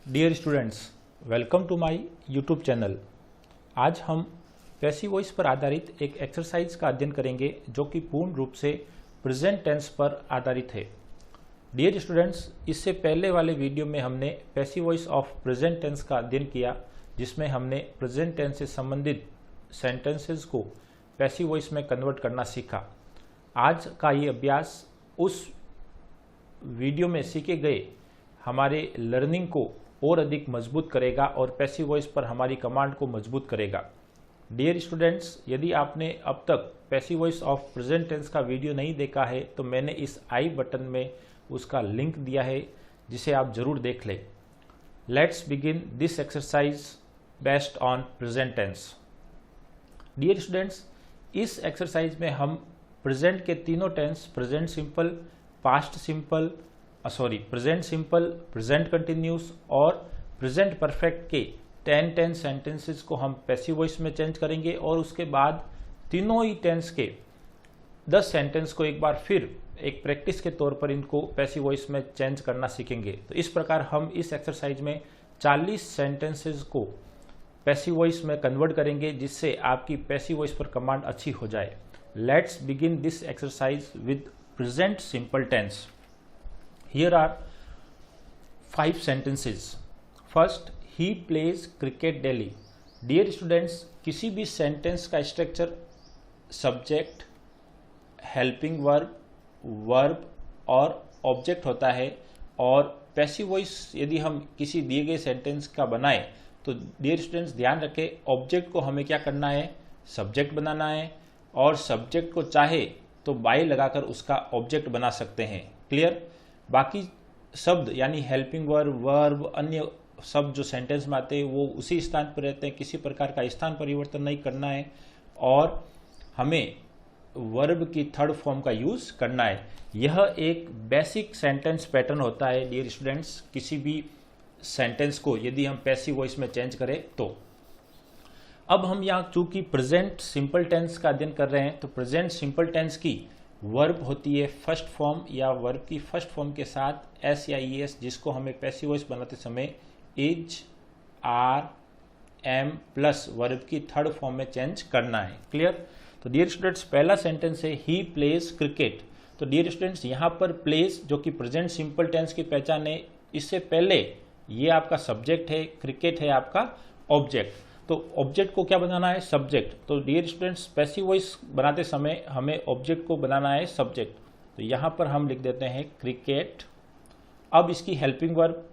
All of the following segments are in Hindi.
Dear students, welcome to my YouTube channel. आज हम पैसिव वॉइस पर आधारित एक एक्सरसाइज का अध्ययन करेंगे जो कि पूर्ण रूप से प्रेजेंट टेंस पर आधारित है। डियर स्टूडेंट्स, इससे पहले वाले वीडियो में हमने passive voice of present tense का अध्ययन किया, जिसमें हमने प्रेजेंट टेंस से संबंधित सेंटेंसेस को पैसिव वॉइस में कन्वर्ट करना सीखा। आज का ये अभ्यास उस वीडियो में सीखे गए हमारे लर्निंग को और अधिक मजबूत करेगा और पैसिव वॉइस पर हमारी कमांड को मजबूत करेगा। डियर स्टूडेंट्स, यदि आपने अब तक passive voice of present tense का वीडियो नहीं देखा है तो मैंने इस आई बटन में उसका लिंक दिया है, जिसे आप जरूर देख लें। Let's begin this exercise based on present tense. Dear students, इस एक्सरसाइज में हम प्रेजेंट के तीनों tense present simple, past simple, present simple, present continuous और प्रेजेंट परफेक्ट के 10 सेंटेंसेस को हम पैसिव वॉइस में चेंज करेंगे और उसके बाद तीनों ही टेंस के 10 सेंटेंस को एक बार फिर एक प्रैक्टिस के तौर पर इनको पैसिव वॉइस में चेंज करना सीखेंगे। तो इस प्रकार हम इस एक्सरसाइज में 40 सेंटेंसेस को पैसिव वॉइस में कन्वर्ट करेंगे, जिससे आपकी पैसिव वॉइस पर कमांड अच्छी हो जाए। Let's begin this exercise with present simple tense. Here are 5 sentences. First, he plays cricket daily. Dear students, किसी भी सेंटेंस का structure subject, helping verb, verb और ऑब्जेक्ट होता है। और पैसिव वॉइस यदि हम किसी दिए गए सेंटेंस का बनाए तो डियर स्टूडेंट्स ध्यान रखें, ऑब्जेक्ट को हमें क्या करना है, सब्जेक्ट बनाना है, और सब्जेक्ट को चाहे तो बाई लगाकर उसका ऑब्जेक्ट बना सकते हैं। क्लियर? बाकी शब्द यानी हेल्पिंग वर्ब, वर्ब, अन्य शब्द जो सेंटेंस में आते हैं वो उसी स्थान पर रहते हैं, किसी प्रकार का स्थान परिवर्तन नहीं करना है। और हमें वर्ब की थर्ड फॉर्म का यूज करना है। यह एक बेसिक सेंटेंस पैटर्न होता है डियर स्टूडेंट्स, किसी भी सेंटेंस को यदि हम पैसिव वॉइस में चेंज करें तो। अब हम यहाँ चूंकि प्रेजेंट सिंपल टेंस का अध्ययन कर रहे हैं तो प्रेजेंट सिंपल टेंस की वर्ब होती है फर्स्ट फॉर्म, या वर्ब की फर्स्ट फॉर्म के साथ एस या ई एस, जिसको हमें पैसिव वॉइस बनाते समय is, are, am plus verb की थर्ड फॉर्म में चेंज करना है। क्लियर? तो डियर स्टूडेंट्स, पहला सेंटेंस है ही प्लेज क्रिकेट। तो डियर स्टूडेंट्स, यहाँ पर प्लेज जो कि प्रेजेंट सिंपल टेंस की पहचान है, इससे पहले ये आपका सब्जेक्ट है, क्रिकेट है आपका ऑब्जेक्ट। तो ऑब्जेक्ट को क्या बनाना है, सब्जेक्ट। तो डियर स्टूडेंट्स, पैसिव वॉइस बनाते समय हमें ऑब्जेक्ट को बनाना है सब्जेक्ट। तो यहाँ पर हम लिख देते हैं क्रिकेट। अब इसकी हेल्पिंग वर्ब,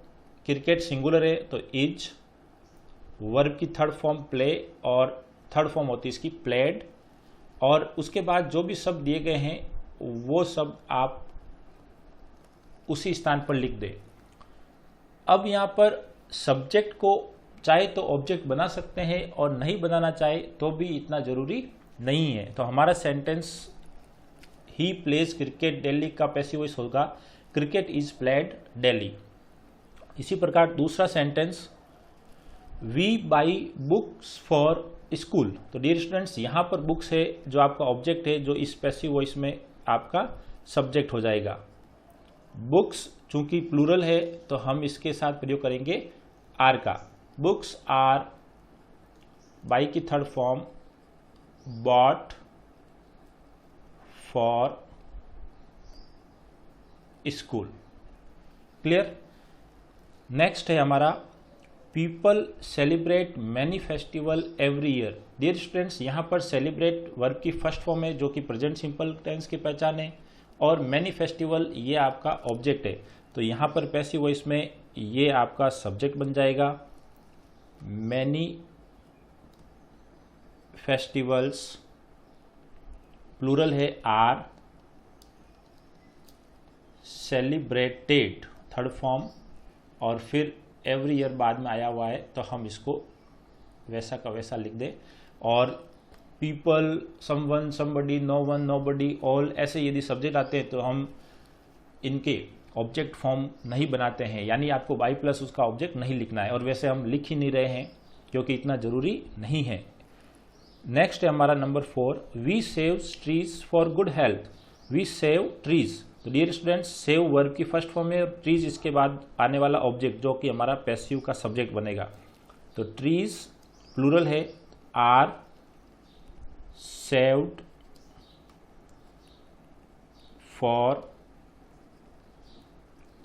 क्रिकेट सिंगुलर है तो इज, वर्ब की थर्ड फॉर्म प्ले और थर्ड फॉर्म होती है इसकी प्लेड, और उसके बाद जो भी शब्द दिए गए हैं वो सब आप उसी स्थान पर लिख दें। अब यहाँ पर सब्जेक्ट को चाहे तो ऑब्जेक्ट बना सकते हैं और नहीं बनाना चाहे तो भी इतना जरूरी नहीं है। तो हमारा sentence he plays cricket daily का पैसिव वॉइस होगा क्रिकेट इज प्लेड डेली। इसी प्रकार दूसरा sentence we buy books for school. तो डियर स्टूडेंट्स, यहाँ पर बुक्स है जो आपका ऑब्जेक्ट है, जो इस पैसिव वॉइस में आपका सब्जेक्ट हो जाएगा। बुक्स चूंकि प्लूरल है तो हम इसके साथ प्रयोग करेंगे आर का। बुक्स आर, बाई की third form bought for school. Clear? Next है हमारा people celebrate many festival every year. Dear students, यहाँ पर सेलिब्रेट वर्ब की फर्स्ट फॉर्म है जो कि प्रेजेंट सिंपल टेंस की पहचान है, और मैनी फेस्टिवल ये आपका ऑब्जेक्ट है। तो यहाँ पर पैसिव वॉइस में ये आपका सब्जेक्ट बन जाएगा। मैनी फेस्टिवल्स, प्लूरल है आर, सेलिब्रेटेड थर्ड फॉर्म, और फिर एवरी ईयर बाद में आया हुआ है तो हम इसको वैसा का वैसा लिख दें। और people, someone, somebody, no one, nobody, all, ऐसे यदि सब्जेक्ट आते हैं तो हम इनके ऑब्जेक्ट फॉर्म नहीं बनाते हैं, यानी आपको बाई प्लस उसका ऑब्जेक्ट नहीं लिखना है, और वैसे हम लिख ही नहीं रहे हैं क्योंकि इतना जरूरी नहीं है। नेक्स्ट है हमारा number 4, we save trees for good health. We save trees, तो डियर स्टूडेंट्स, सेव वर्ब की फर्स्ट फॉर्म है और ट्रीज इसके बाद आने वाला ऑब्जेक्ट जो कि हमारा पैसिव का सब्जेक्ट बनेगा। तो ट्रीज प्लूरल है, are saved for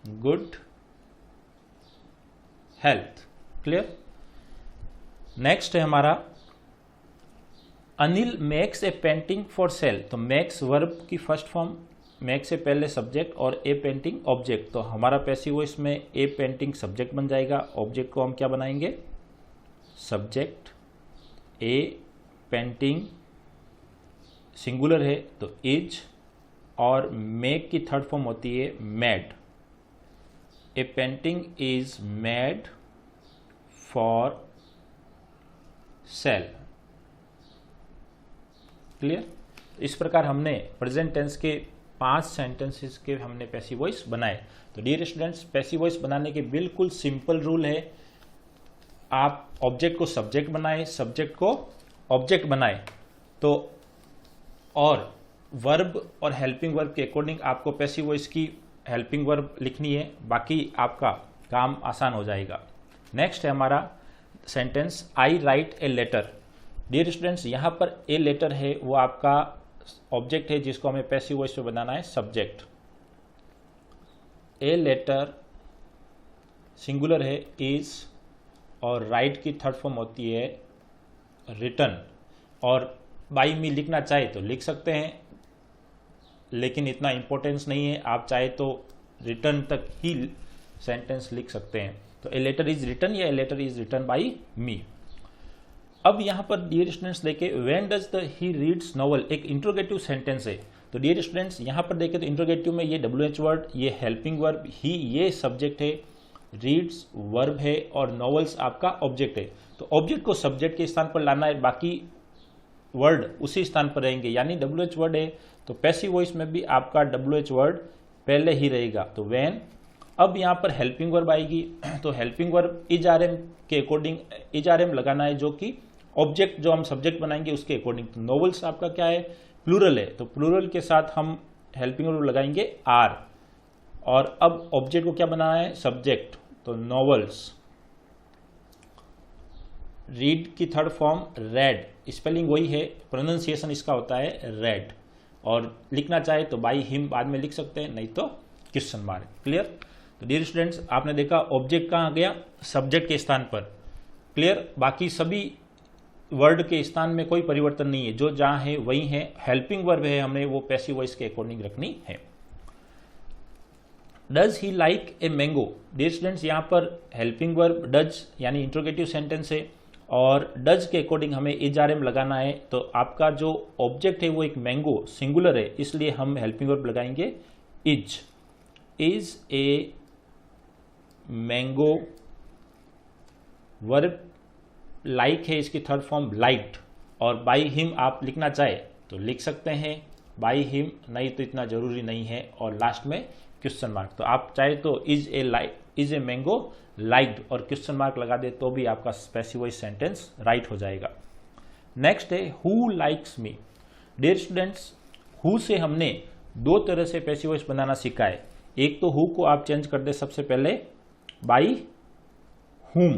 good health. Clear. Next है हमारा Anil makes a painting for sale. तो मेक्स वर्ब की फर्स्ट फॉर्म, मेक से पहले सब्जेक्ट और ए पेंटिंग ऑब्जेक्ट। तो हमारा पैसिव वॉइस में ए पेंटिंग सब्जेक्ट बन जाएगा, ऑब्जेक्ट को हम क्या बनाएंगे, सब्जेक्ट। ए पेंटिंग सिंगुलर है तो इज, और मेक की थर्ड फॉर्म होती है made. A painting is made for sale. Clear. इस प्रकार हमने प्रेजेंट टेंस के 5 सेंटेंसेस के हमने पैसिव वॉइस बनाए। तो डियर स्टूडेंट्स, पैसिव वॉइस बनाने के बिल्कुल सिंपल रूल है, आप ऑब्जेक्ट को सब्जेक्ट बनाए, सब्जेक्ट को ऑब्जेक्ट बनाए, तो और वर्ब और हेल्पिंग वर्ब के अकॉर्डिंग आपको पैसिव वॉइस की हेल्पिंग वर्ब लिखनी है, बाकी आपका काम आसान हो जाएगा। नेक्स्ट है हमारा sentence, I write a letter. Dear students, यहाँ पर ए लेटर है वो आपका ऑब्जेक्ट है जिसको हमें पैसिव वॉइस पे बनाना है सब्जेक्ट। ए लेटर सिंगुलर है इज, और राइट की थर्ड फॉर्म होती है रिटन। और बाई मी लिखना चाहे तो लिख सकते हैं, लेकिन इतना इंपॉर्टेंस नहीं है, आप चाहे तो रिटन तक ही सेंटेंस लिख सकते हैं। तो ए लेटर इज रिटन या a letter is written by me. अब यहां पर डियर स्टूडेंट्स देखे, when does the he reads novel, एक इंट्रोगेटिव सेंटेंस है। तो डियर स्टूडेंट्स यहां पर देखें तो इंट्रोगेटिव में ये WH वर्ड, ये हेल्पिंग वर्ब, ही ये सब्जेक्ट है, रीड्स वर्ब है और नॉवेल्स आपका ऑब्जेक्ट है। तो ऑब्जेक्ट को सब्जेक्ट के स्थान पर लाना है, बाकी वर्ड उसी स्थान पर रहेंगे, यानी WH वर्ड है तो पैसिव वॉइस में भी आपका WH वर्ड पहले ही रहेगा। तो व्हेन, अब यहाँ पर हेल्पिंग वर्ब आएगी, तो हेल्पिंग वर्ब इज आरएम के अकॉर्डिंग इज आरएम लगाना है, जो कि ऑब्जेक्ट जो हम सब्जेक्ट बनाएंगे उसके अकॉर्डिंग। तो नॉवेल्स आपका क्या है, प्लूरल है, तो प्लूरल के साथ हम हेल्पिंग वर्ब लगाएंगे आर। और अब ऑब्जेक्ट को क्या बनाना है, सब्जेक्ट, तो नॉवेल्स। रीड की थर्ड फॉर्म रेड, स्पेलिंग वही है, प्रोनाउंसिएशन इसका होता है रेड। और लिखना चाहे तो बाई हिम बाद में लिख सकते हैं, नहीं तो क्वेश्चन मार्क। क्लियर। तो डियर स्टूडेंट्स, आपने देखा ऑब्जेक्ट कहाँ गया, सब्जेक्ट के स्थान पर। क्लियर। बाकी सभी वर्ड के स्थान में कोई परिवर्तन नहीं है, जो जहां है वही है। हेल्पिंग वर्ब है, हमें वो पैसिव वॉइस के अकॉर्डिंग रखनी है। Does he like a mango. Dear students, यहां पर हेल्पिंग वर्ब डज यानी इंट्रोगेटिव सेंटेंस है, और डज के अकॉर्डिंग हमें इज आरएम लगाना है। तो आपका जो ऑब्जेक्ट है वो एक मैंगो सिंगुलर है, इसलिए हम हेल्पिंग वर्ब लगाएंगे is. Is a mango, verb like है, इसकी थर्ड फॉर्म लाइक्ड। और बाई हिम आप लिखना चाहे तो लिख सकते हैं, बाई हिम नहीं तो इतना जरूरी नहीं है, और लास्ट में क्वेश्चन मार्क। तो आप चाहे तो इज ए मैंगो लाइक्ड और क्वेश्चन मार्क लगा दे तो भी आपका पैसिव वॉइस सेंटेंस राइट हो जाएगा। नेक्स्ट है who likes me. Dear students, who से हमने 2 तरह से पैसिव वॉइस बनाना सीखा है। एक तो हु को आप चेंज कर दे सबसे पहले बाई हुम,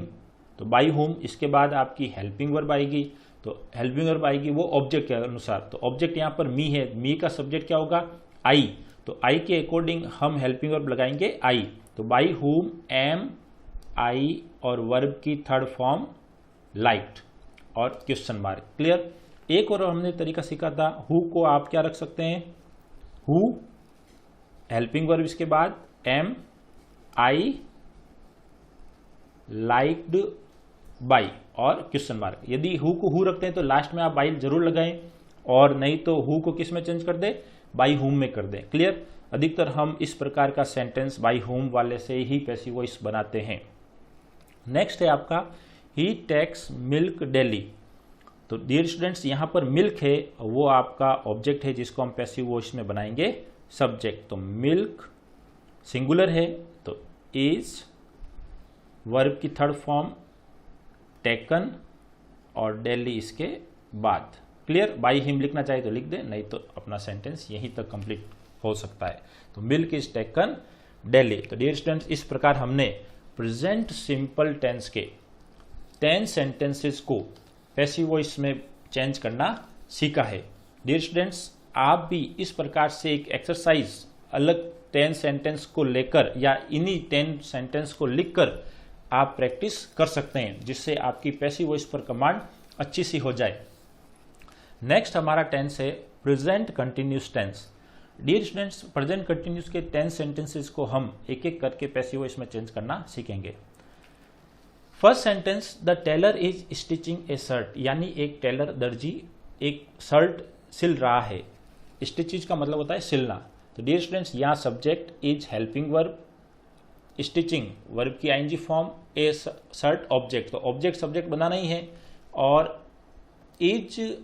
तो बाई होम, इसके बाद आपकी हेल्पिंग वर्ब आएगी। तो हेल्पिंग वर्ब आएगी वो ऑब्जेक्ट के अनुसार। तो ऑब्जेक्ट यहाँ पर मी है, मी का सब्जेक्ट क्या होगा, आई। तो आई के अकॉर्डिंग हम हेल्पिंग वर्ब लगाएंगे आई। तो बाई होम एम आई, और वर्ब की थर्ड फॉर्म लाइक्ड और क्वेश्चन मार्क। क्लियर। एक और हमने तरीका सीखा था, हु को आप क्या रख सकते हैं, हु हेल्पिंग वर्ब, इसके बाद एम आई लाइक्ड बाई और क्वेश्चन मार्क। यदि हु को हु रखते हैं तो लास्ट में आप बाई जरूर लगाएं, और नहीं तो हु को किस में चेंज कर दे, बाई होम में कर दें। क्लियर। अधिकतर हम इस प्रकार का सेंटेंस बाई होम वाले से ही पैसिव वॉइस बनाते हैं। नेक्स्ट है आपका ही टेक्स मिल्क डेली। तो डियर स्टूडेंट्स, यहां पर मिल्क है वो आपका ऑब्जेक्ट है जिसको हम पैसिव वॉइस में बनाएंगे सब्जेक्ट। तो मिल्क सिंगुलर है तो इज, वर्ब की थर्ड फॉर्म टेकन, और डेली इसके बाद। क्लियर। बाई हिम लिखना चाहे तो लिख दे, नहीं तो अपना सेंटेंस यहीं तक कंप्लीट हो सकता है। तो मिल्क इज टेकन डेली। तो डियर स्टूडेंट्स, इस प्रकार हमने प्रेजेंट सिंपल टेंस के 10 सेंटेंसेस को पैसिव वॉइस में चेंज करना सीखा है। डियर स्टूडेंट्स, आप भी इस प्रकार से एक एक्सरसाइज अलग 10 सेंटेंस को लेकर या इन्हीं 10 सेंटेंस को लिखकर आप प्रैक्टिस कर सकते हैं, जिससे आपकी पैसिव वॉइस पर कमांड अच्छी सी हो जाए। नेक्स्ट हमारा टेंस है present continuous tense. Dear students, present continuous के 10 सेंटेंसेस को हम एक एक करके पैसिव वॉइस में चेंज करना सीखेंगे। First sentence, the tailor is stitching a shirt, यानी एक टेलर दर्जी एक शर्ट सिल रहा है। स्टिचिज का मतलब होता है सिलना। तो डियर स्टूडेंट्स, यहाँ subject is helping verb, stitching verb की ING form, a shirt object. तो ऑब्जेक्ट सब्जेक्ट बनाना ही है, और is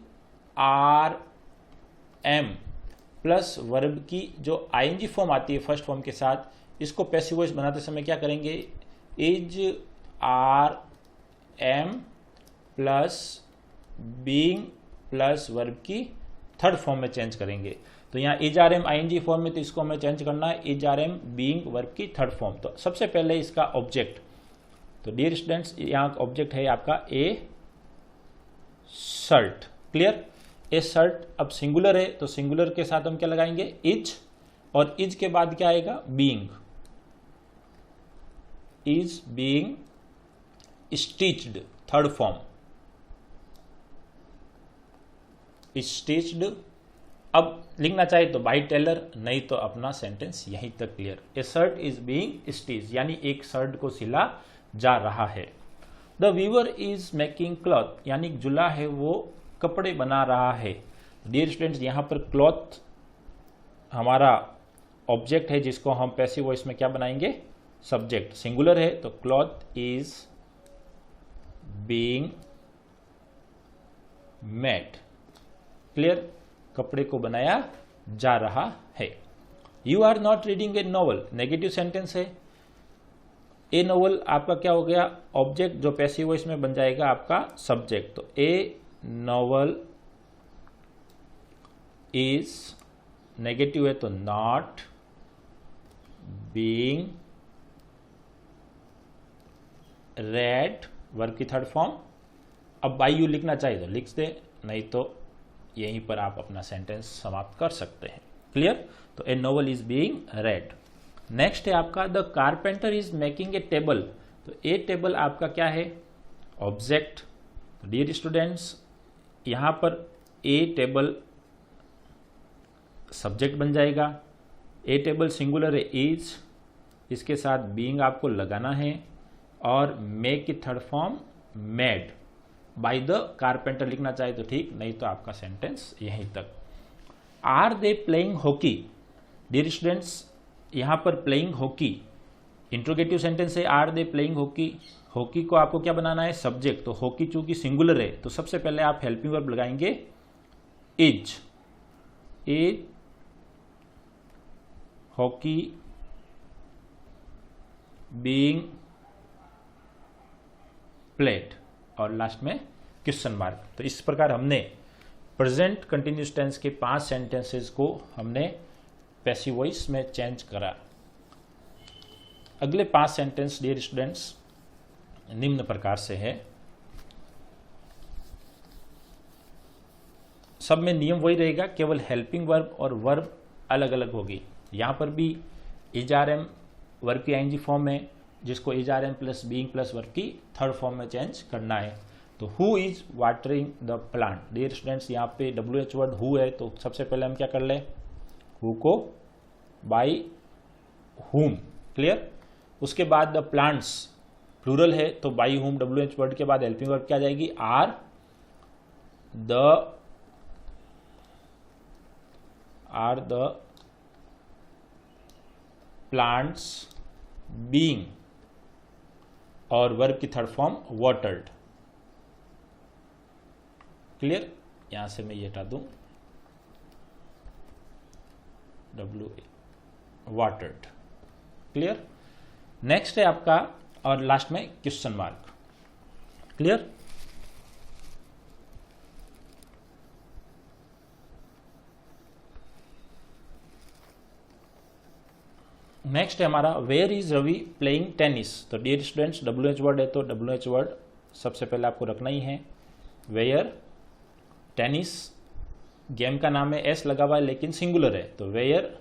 are am plus verb की जो आईएनजी फॉर्म आती है फर्स्ट फॉर्म के साथ, इसको पैसिव वॉइस बनाते समय क्या करेंगे, is are am plus being plus verb की थर्ड फॉर्म में चेंज करेंगे। तो यहाँ is are am ING form में, तो इसको हमें चेंज करना है is are am being verb की थर्ड फॉर्म। तो सबसे पहले इसका ऑब्जेक्ट, तो डियर स्टूडेंट्स यहाँ ऑब्जेक्ट है आपका ए शर्ट। क्लियर, ए शर्ट अब सिंगुलर है, तो सिंगुलर के साथ हम क्या लगाएंगे, इज, और इज के बाद क्या आएगा, being. Is being stitched third form, stitched. अब लिखना चाहे तो बाय टेलर, नहीं तो अपना सेंटेंस यहीं तक clear. A shirt is being stitched, यानी एक शर्ट को सिला जा रहा है। The weaver is making cloth, यानी जुला है वो कपड़े बना रहा है। डियर स्टूडेंट्स, यहाँ पर क्लॉथ हमारा ऑब्जेक्ट है, जिसको हम पैसिव वॉइस में क्या बनाएंगे, सब्जेक्ट। सिंगुलर है तो cloth is being made. Clear, कपड़े को बनाया जा रहा है। You are not reading a novel, negative sentence है। ए नॉवल आपका क्या हो गया, ऑब्जेक्ट, जो पैसिव वॉइस में बन जाएगा आपका सब्जेक्ट। तो ए नॉवल इज नेगेटिव है तो नॉट बीइंग रेड वर्ब की थर्ड फॉर्म। अब बाय यू लिखना चाहिए तो लिख दे, नहीं तो यहीं पर आप अपना सेंटेंस समाप्त कर सकते हैं। क्लियर, तो ए novel is being red. Next है आपका the carpenter is making a table. तो ए टेबल आपका क्या है, ऑब्जेक्ट। डियर स्टूडेंट्स, यहां पर ए टेबल सब्जेक्ट बन जाएगा। ए टेबल सिंगुलर है इज, इसके साथ बीइंग आपको लगाना है, और मेक की third form made. By the carpenter लिखना चाहे तो ठीक, नहीं तो आपका सेंटेंस यहीं तक। Are they playing hockey. Dear students, यहां पर प्लेइंग हॉकी इंट्रोगेटिव सेंटेंस है, are they playing hockey. Hockey को आपको क्या बनाना है, सब्जेक्ट। तो हॉकी चूंकि सिंगुलर है, तो सबसे पहले आप हेल्पिंग वर्ब लगाएंगे is. Is hockey being played, और लास्ट में क्वेश्चन मार्क। तो इस प्रकार हमने प्रेजेंट कंटिन्यूस टेंस के 5 सेंटेंसेस को हमने पैसिव वॉइस में चेंज करा। अगले 5 सेंटेंस डियर स्टूडेंट्स निम्न प्रकार से है। सब में नियम वही रहेगा, केवल हेल्पिंग वर्ब और वर्ब अलग अलग होगी। यहां पर भी इज आर एम वर्ब की आईएनजी फॉर्म है, जिसको is are am plus being plus verb की थर्ड फॉर्म में चेंज करना है। तो who is watering the plant. Dear students, यहाँ पे WH वर्ड हु है, तो सबसे पहले हम क्या कर ले, who co by whom. Clear, उसके बाद द प्लांट्स प्लूरल है, तो बाय हुम WH वर्ड के बाद हेल्पिंग वर्ब क्या जाएगी, आर द प्लांट्स बीइंग, और वर्ब की थर्ड फॉर्म वाटर्ड। क्लियर, यहां से मैं ये हटा दूं वाटर्ड। क्लियर, नेक्स्ट है आपका, और लास्ट में क्वेश्चन मार्क। क्लियर, नेक्स्ट है हमारा where is Ravi playing tennis. तो डियर स्टूडेंट्स WH वर्ड है तो WH वर्ड सबसे पहले आपको रखना ही है। वेयर, टेनिस गेम का नाम है, एस लगा हुआ है लेकिन सिंगुलर है, तो where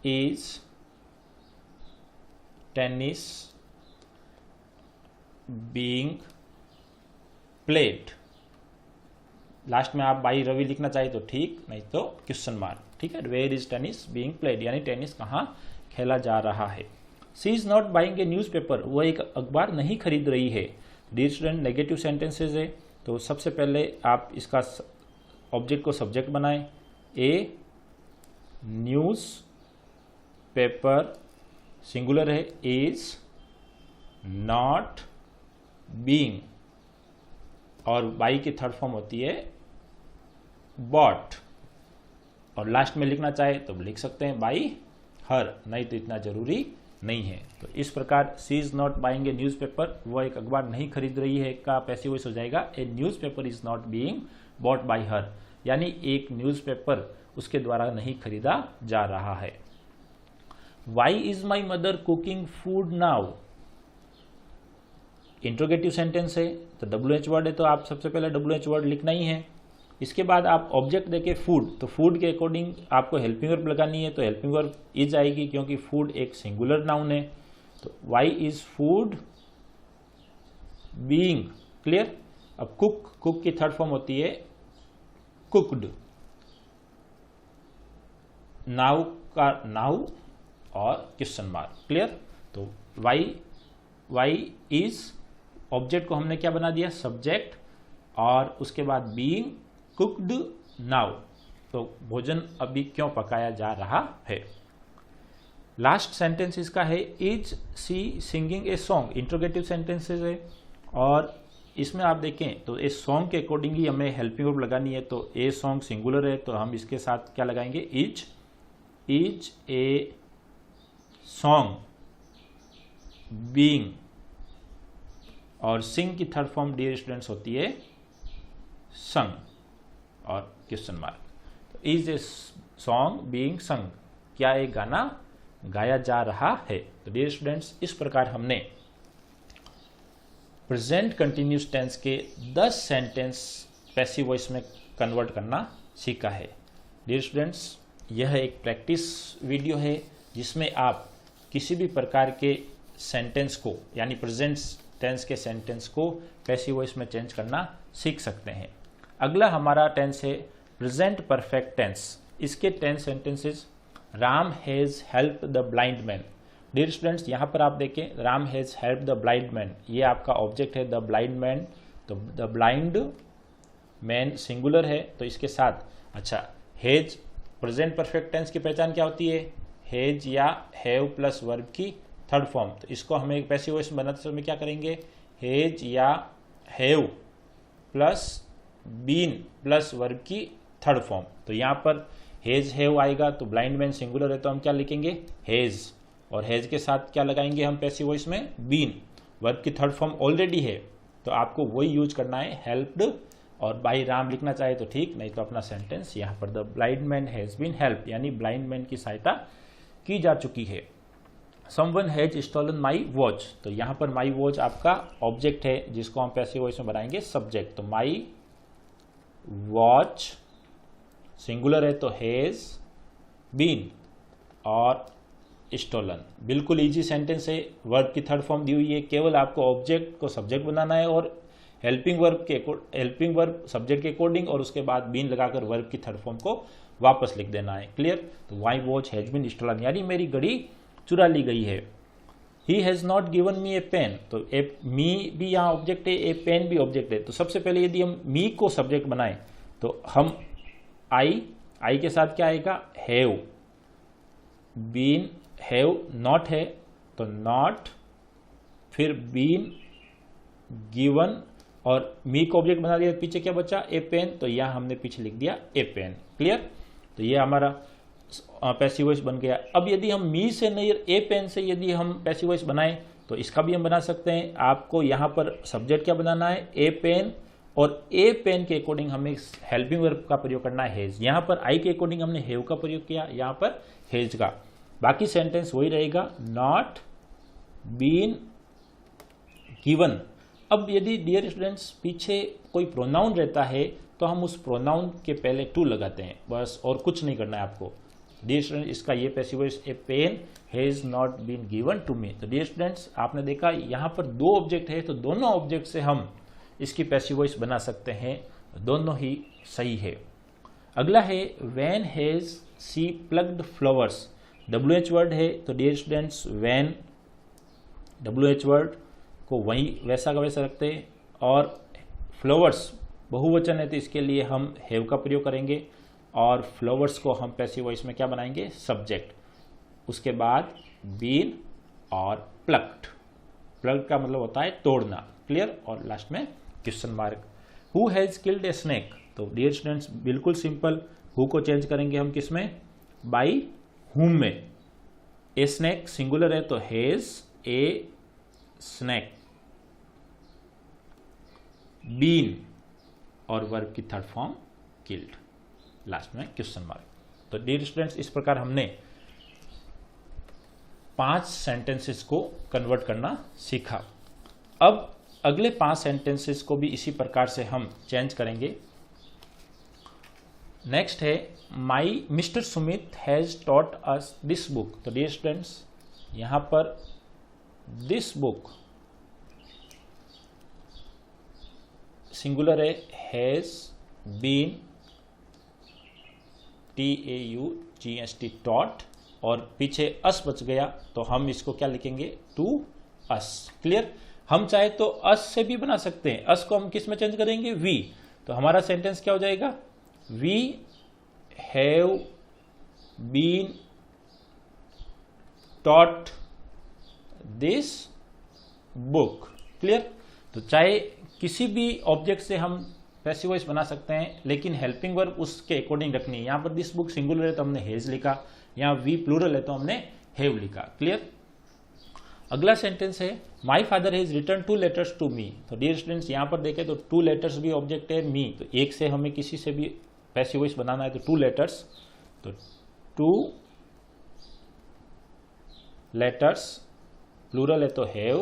is tennis being played. Last में आप बाई रवि लिखना चाहिए तो ठीक, नहीं तो क्वेश्चन मार्क, ठीक है। Where is tennis being played यानी टेनिस कहाँ खेला जा रहा है। She is not buying a newspaper, वो एक अखबार नहीं खरीद रही है। डियर स्टूडेंट नेगेटिव सेंटेंसेज है तो सबसे पहले आप इसका ऑब्जेक्ट को सब्जेक्ट बनाएं। ए न्यूज पेपर सिंगुलर है, इज नॉट बीइंग, और बाई की थर्ड फॉर्म होती है बॉट, और लास्ट में लिखना चाहे तो लिख सकते हैं बाई हर, नहीं तो इतना जरूरी नहीं है। तो इस प्रकार she is not buying a newspaper, वह एक अखबार नहीं खरीद रही है का पैसिव वॉइस हो जाएगा a newspaper is not being bought by her, यानी एक न्यूज पेपर उसके द्वारा नहीं खरीदा जा रहा है। Why is my mother cooking food now, interrogative sentence है तो WH वर्ड है तो आप सबसे पहले WH वर्ड लिखना ही है। इसके बाद आप ऑब्जेक्ट देके फूड, तो फूड के अकॉर्डिंग आपको हेल्पिंग वर्ब लगानी है, तो हेल्पिंग वर्ब इज आएगी क्योंकि फूड एक सिंगुलर नाउन है। तो why is food being, clear. अब कुक की थर्ड फॉर्म होती है कुक्ड, नाउ का नाउ और क्वेश्चन मार्क, क्लियर। तो वाई इज ऑब्जेक्ट को हमने क्या बना दिया सब्जेक्ट, और उसके बाद बीइंग कुक्ड नाउ, तो भोजन अभी क्यों पकाया जा रहा है। लास्ट सेंटेंस इसका है is she singing a song, interrogative sentences है, और इसमें आप देखें तो इस सॉन्ग के अकॉर्डिंग ही हमें हेल्पिंग वर्ब लगानी है। तो ए सॉन्ग सिंगुलर है तो हम इसके साथ क्या लगाएंगे इज ए सॉन्ग बीइंग, और सिंग की थर्ड फॉर्म डियर स्टूडेंट्स होती है संग और क्वेश्चन मार्क। तो इज ए सॉन्ग बीइंग संग, क्या एक गाना गाया जा रहा है। तो डियर स्टूडेंट्स इस प्रकार हमने प्रेजेंट कंटिन्यूस टेंस के 10 सेंटेंस पैसिव वॉइस में कन्वर्ट करना सीखा है। डियर स्टूडेंट्स यह एक प्रैक्टिस वीडियो है जिसमें आप किसी भी प्रकार के सेंटेंस को यानी प्रेजेंट टेंस के सेंटेंस को पैसिव वॉइस में चेंज करना सीख सकते हैं। अगला हमारा टेंस है प्रेजेंट परफेक्ट टेंस। इसके 10 sentences Ram has help the blind man. Dear students यहाँ पर आप देखें Ram has help the blind man, ये आपका ऑब्जेक्ट है द ब्लाइंड मैन, तो द ब्लाइंड मैन सिंगुलर है तो इसके साथ अच्छा हैज, प्रेजेंट परफेक्ट टेंस की पहचान क्या होती है हैज या हैव प्लस वर्ब की थर्ड फॉर्म। तो इसको हमें एक पैसिव वॉइस में बनाते समय क्या करेंगे हैज या have plus been plus verb की थर्ड फॉर्म। तो यहाँ पर हैज हैव आएगा तो ब्लाइंड मैन सिंगुलर है तो हम क्या लिखेंगे हैज, और हैज के साथ क्या लगाएंगे हम पैसिव वॉइस में बीन, वर्ब की थर्ड फॉर्म ऑलरेडी है तो आपको वही यूज करना है हेल्प्ड, और बाई राम लिखना चाहे तो ठीक, नहीं तो अपना सेंटेंस यहाँ पर the blind man has been help यानी ब्लाइंड मैन की सहायता की जा चुकी है। Someone has stolen my watch, तो यहाँ पर माई वॉच आपका ऑब्जेक्ट है जिसको हम पैसिव वॉइस में बनाएंगे सब्जेक्ट। तो माई वॉच सिंगुलर है तो हैज बीन और स्टोलन, बिल्कुल इजी सेंटेंस है। वर्ब की थर्ड फॉर्म दी हुई है, केवल आपको ऑब्जेक्ट को सब्जेक्ट बनाना है और हेल्पिंग वर्ब सब्जेक्ट के अकॉर्डिंग और उसके बाद बीन लगाकर वर्ब की थर्ड फॉर्म को वापस लिख देना है, क्लियर। तो my watch has been stolen यानी मेरी घड़ी चुरा ली गई है। He has not given me a pen, तो मी भी यहाँ ऑब्जेक्ट है, ए पेन भी ऑब्जेक्ट है। तो सबसे पहले यदि हम मी को सब्जेक्ट बनाएं तो हम आई के साथ क्या आएगा हैव, बीन हैव नॉट है तो नॉट, फिर बीन गिवन और मी को ऑब्जेक्ट बना दिया, पीछे क्या बचा ए पेन, तो यहां हमने पीछे लिख दिया ए पेन, क्लियर। तो ये हमारा पैसिव वॉइस बन गया। अब यदि हम मी से नहीं ए पेन से यदि हम पैसिव वॉइस बनाएं तो इसका भी हम बना सकते हैं। आपको यहाँ पर सब्जेक्ट क्या बनाना है ए पेन, और ए पेन के अकॉर्डिंग हमें हेल्पिंग वर्ब का प्रयोग करना है हैज। यहाँ पर आई के अकॉर्डिंग हमने हैव का प्रयोग किया, यहाँ पर हैज का। बाकी सेंटेंस वही रहेगा, नॉट बीन गिवन। अब यदि डियर स्टूडेंट्स पीछे कोई प्रोनाउन रहता है तो हम उस प्रोनाउन के पहले टू लगाते हैं, बस, और कुछ नहीं करना है आपको। डियर स्टूडेंट्स, इसका ये passive voice, a pen has not been given to me. तो डियर स्टूडेंट्स, आपने देखा यहाँ पर दो ऑब्जेक्ट है, तो दोनों ऑब्जेक्ट से हम इसकी पैसिव वॉइस बना सकते हैं, दोनों ही सही है। अगला है when has she plugged flowers. WH word है, तो dear students when WH word को वही वैसा का वैसा रखते हैं, और फ्लावर्स बहुवचन है तो इसके लिए हम हैव का प्रयोग करेंगे, और फ्लावर्स को हम पैसिव वॉइस में क्या बनाएंगे, सब्जेक्ट। उसके बाद बीन और प्लक्ड। प्लक्ड का मतलब होता है तोड़ना, क्लियर। और लास्ट में question mark. Who has killed a snake. तो डियर स्टूडेंट्स बिल्कुल सिंपल, हु को चेंज करेंगे हम किस में, बाई हुम में। ए स्नेक सिंगुलर है तो हैज ए स्नेक। बीन और वर्ब की थर्ड फॉर्म किल्ड, लास्ट में क्वेश्चन मार्क। तो डियर स्टूडेंट्स, इस प्रकार हमने 5 सेंटेंसेस को कन्वर्ट करना सीखा। अब अगले 5 सेंटेंसेस को भी इसी प्रकार से हम चेंज करेंगे। नेक्स्ट है माई mister Sumit has taught us this book. तो डियर स्टूडेंट्स, यहां पर दिस बुक सिंगुलर है, हैज बीन TAUGST टॉट, और पीछे अस बच गया तो हम इसको क्या लिखेंगे, टू अस, क्लियर। हम चाहे तो अस से भी बना सकते हैं, अस को हम किस में चेंज करेंगे, वी। तो हमारा सेंटेंस क्या हो जाएगा, we have been taught this book, clear. तो चाहे किसी भी ऑब्जेक्ट से हम पैसिव वॉइस बना सकते हैं, लेकिन हेल्पिंग वर्ब उसके अकॉर्डिंग रखनी है। यहां पर दिस बुक सिंगुलर है तो हमने हैज लिखा, यहां वी प्लूरल है तो हमने हैव लिखा, क्लियर। अगला सेंटेंस है my father has return 2 letters to me. तो डियर स्टूडेंट्स, यहां पर देखें तो 2 लेटर्स भी ऑब्जेक्ट है, मी, तो एक से हमें किसी से भी पैसिव वॉइस बनाना है तो 2 लेटर्स, तो 2 लेटर्स प्लूरल है तो have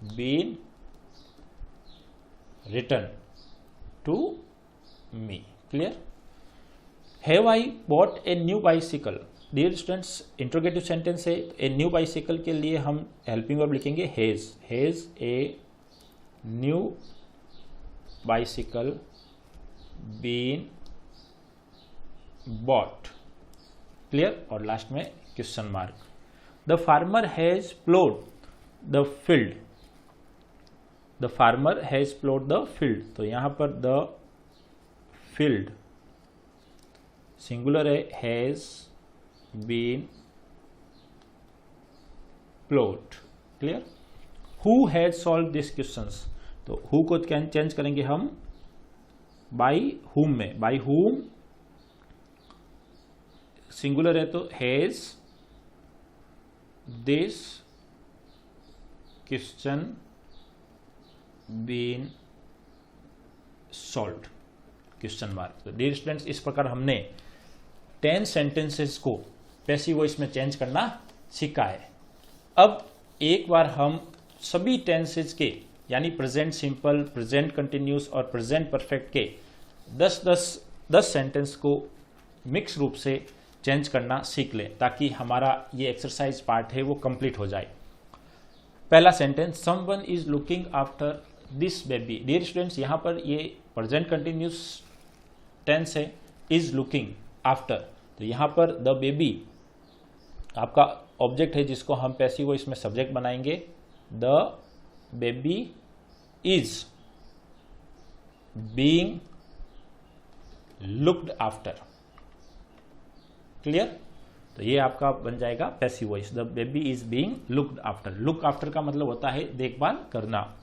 been return to me, clear. Have I bought a new bicycle. Dear students, interrogative sentence है, ए न्यू बाइसिकल के लिए हम हेल्पिंग वर्ब लिखेंगे has. Has a new bicycle been bought, clear. और लास्ट में question mark. The farmer has ploughed the field. The farmer has ploughed the field, तो यहां पर द फील्ड सिंगुलर है, has been ploughed, clear. Who has solve this questions. तो हु को चेंज करेंगे हम बाई हुम में, बाई हुम सिंगुलर है तो has this question been solved, question mark. तो डियर स्टूडेंट्स, इस प्रकार हमने 10 सेंटेंसेस को पैसिव वॉइस में चेंज करना सीखा है। अब एक बार हम सभी टेंसेस के, यानी प्रेजेंट सिंपल, प्रेजेंट कंटिन्यूस और प्रेजेंट परफेक्ट के 10 सेंटेंस को मिक्स रूप से चेंज करना सीख लें, ताकि हमारा ये एक्सरसाइज पार्ट है वो कंप्लीट हो जाए। पहला sentence, someone is looking after this baby. Dear students, यहां पर ये प्रेजेंट कंटिन्यूस टेंस है, इज लुकिंग आफ्टर, तो यहां पर द बेबी आपका ऑब्जेक्ट है जिसको हम पैसिव वॉइस में सब्जेक्ट बनाएंगे। The baby is being looked after, clear. तो ये आपका बन जाएगा passive voice, the baby is being looked after. Look after का मतलब होता है देखभाल करना।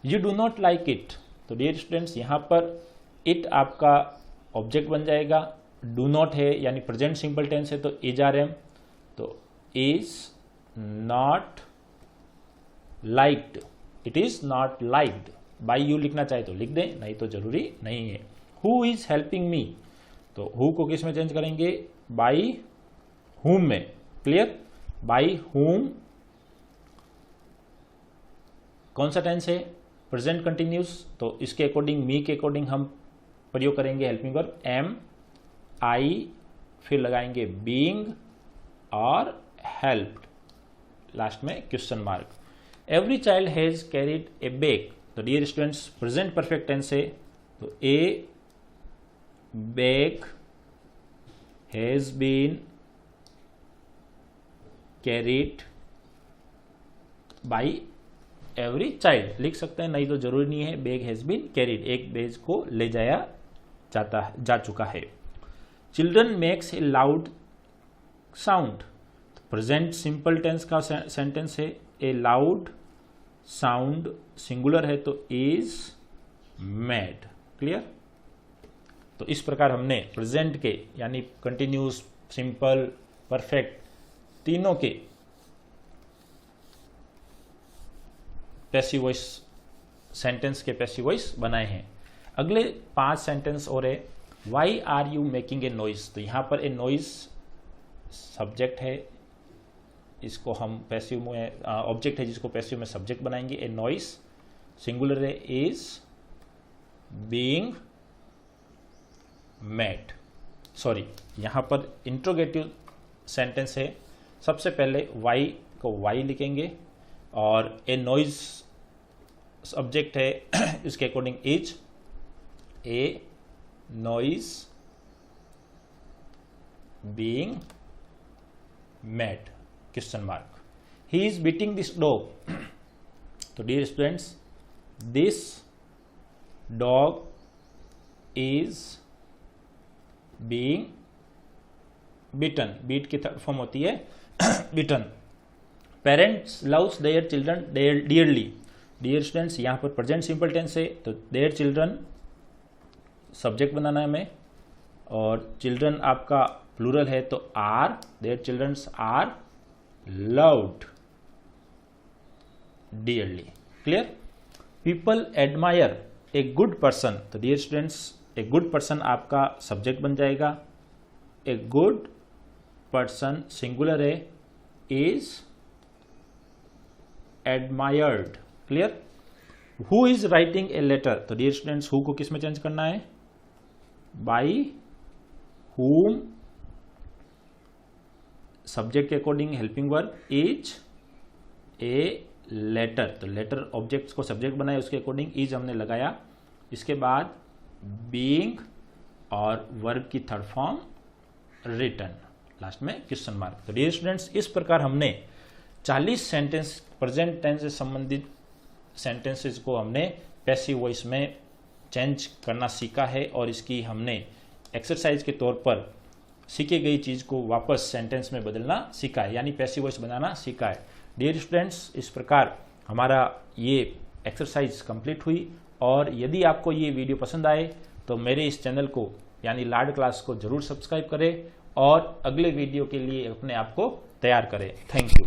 You do not like it, तो डियर स्टूडेंट्स यहां पर इट आपका ऑब्जेक्ट बन जाएगा। डू नॉट है यानी प्रेजेंट सिंपल टेंस है तो इज आर एम, तो is not liked, it is not liked. By you लिखना चाहे तो लिख दें, नहीं तो जरूरी नहीं है। हु इज हेल्पिंग मी, तो हु को किस में चेंज करेंगे, बाई हुम में, क्लियर? बाई हुम कौन सा टेंस है? प्रेजेंट कंटिन्यूस, तो इसके अकॉर्डिंग, मी के अकॉर्डिंग हम प्रयोग करेंगे हेल्पिंग वर्ब एम आई, फिर लगाएंगे बीइंग और हेल्प्ड, लास्ट में question mark. Every child has carried a bag, तो dear students present perfect tense है, तो a bag has been carried by every child लिख सकते हैं, नहीं तो जरूरी नहीं है, बैग हैज बीन कैरिड, एक बैग को ले जाया जा चुका है। Children makes a loud sound, present simple tense का सेंटेंस है, ए लाउड साउंड सिंगुलर है तो इज मेड, क्लियर? तो इस प्रकार हमने प्रेजेंट के यानी कंटिन्यूस, सिंपल, परफेक्ट तीनों के पैसिव वॉइस सेंटेंस के पैसिव वॉइस बनाए हैं। अगले 5 सेंटेंस और है, why are you making a noise, तो यहां पर ए नॉइज सब्जेक्ट है, इसको हम पैसिव में ऑब्जेक्ट है जिसको पैसिव में सब्जेक्ट बनाएंगे। ए नॉइज सिंगुलर है, इज बीइंग मेड, सॉरी यहां पर इंट्रोगेटिव सेंटेंस है, सबसे पहले वाई को वाई लिखेंगे और ए नॉइज सब्जेक्ट है, इसके according is, a noise being made question mark. He is beating this dog, तो dear students this dog is being beaten, beat की थर्ड फॉर्म होती है beaten. Parents loves their children dearly, dear students यहां पर प्रेजेंट सिंपल टेंस है, तो देयर चिल्ड्रन सब्जेक्ट बनाना है हमें, और चिल्ड्रन आपका प्लूरल है तो are, their childrens are loved dearly, clear? People admire a good person, तो dear students a good person आपका सब्जेक्ट बन जाएगा, ए गुड पर्सन सिंगुलर है, is admired, clear? Who is writing a letter, तो डियर स्टूडेंट्स हु को किस में चेंज करना है? बाई हुम, सब्जेक्ट के according helping verb is a letter, तो लेटर ऑब्जेक्ट्स को सब्जेक्ट बनाया उसके अकॉर्डिंग इज हमने लगाया, इसके बाद बीइंग और वर्ब की थर्ड फॉर्म रिटन, लास्ट में क्वेश्चन मार्क। तो डियर स्टूडेंट्स इस प्रकार हमने 40 सेंटेंस प्रेजेंट टेंस से संबंधित सेंटेंसेस को हमने पैसिव वॉइस में चेंज करना सीखा है, और इसकी हमने एक्सरसाइज के तौर पर सीखी गई चीज़ को वापस सेंटेंस में बदलना सीखा है, यानी पैसिव वॉइस बनाना सीखा है। डियर स्टूडेंट्स इस प्रकार हमारा ये एक्सरसाइज कंप्लीट हुई, और यदि आपको ये वीडियो पसंद आए तो मेरे इस चैनल को यानी लाड क्लास को जरूर सब्सक्राइब करें और अगले वीडियो के लिए अपने आप को तैयार करें। Thank you.